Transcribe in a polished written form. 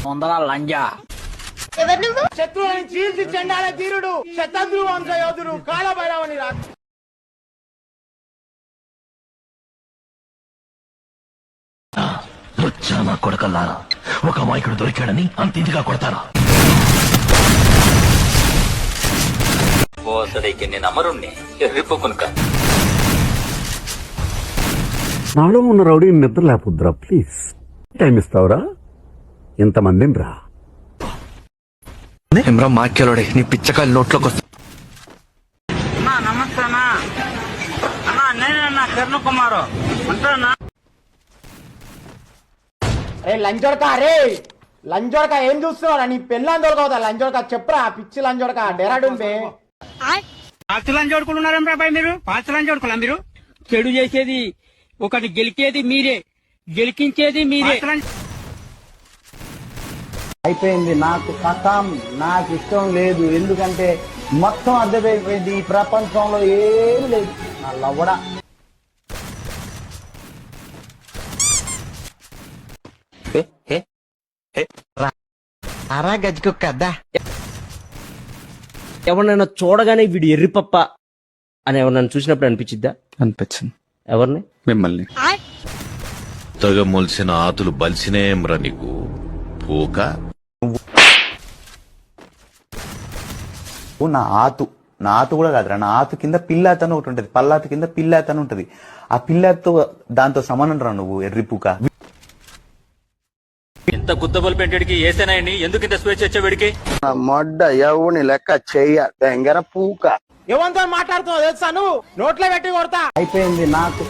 వందల లంజా. శత్రువుని చీల్చి చెండాల తీరుడు శతద్రు వంశ యోధుడు కాలభైరవుని రా. వచ్చానా కొడకల్లారా, ఒక అమాయకుడు దొరికాడని అంత ఇదిగా కొడతారా? ఓసడికి నేను అమరుణ్ణి ఎర్రిపోకునుక. నాలో ఉన్న రౌడీ నిద్ర లేపుద్రా, ప్లీజ్ టైం ఇస్తావురా? ఇంతమందిని రా. ఏమ్రా మాక్యలోడే, నీ పిచ్చకాయలు నోట్లోకి వస్తా. నమస్తే అన్నా. అన్నా నేనన్నా కిరణ్ కుమారు ఉంటానా? అరే లంజోడక, అరే లంజోడక ఏం చూస్తున్నావు? నీ పెళ్ళని దొరకవుతా లంజోడక, చెప్పురా పిచ్చి లంజోడక డెరాడూన్ బే. పాచలని చూడుకుంటున్నారా బాయ్? మీరు పాచలని చూడుకోలే. మీరు చెడు చేసేది ఒకటి, గెలికేది మీరే, గెలికించేది మీరే. అయిపోయింది నాకు కథం. నాకు ఇష్టం లేదు, ఎందుకంటే మొత్తం అర్థమైపోయింది. ఈ ప్రపంచంలో ఏం లేదు. నా లవ్వడా ఎవరినైనా చూడగానే వీడు ఎర్రిపప్ప అని ఎవరినైనా చూసినప్పుడు అనిపించిద్దా? అనిపించింది. ఎవరిని? మిమ్మల్ని. కొత్తగా మొలిసిన ఆతులు బలిసినేమ్రా నీకు పోక. నా ఆతు కూడా కాదురా, నా ఆతు కింద పిల్లాతను ఒకటి ఉంటది, పల్లాతు కింద పిల్లాతను ఉంటది. ఆ పిల్లాతో దాంతో సమానం రా నువ్వు ఎర్రిపుక. ఇంత గుద్దబల్ పెంటడికి ఏసేనాయని ఎందుకు ఇంత స్వేచ్ఛ వచ్చేవాడికి? మొడ్డ ఎవని లెక్క చెయ్య దెంగర పూక. ఏమంతా మాట్లాడుతున్నావు తెలుసా? నువ్వు నోట్లో పెట్టి కొడతా. అయిపోయింది నాకు.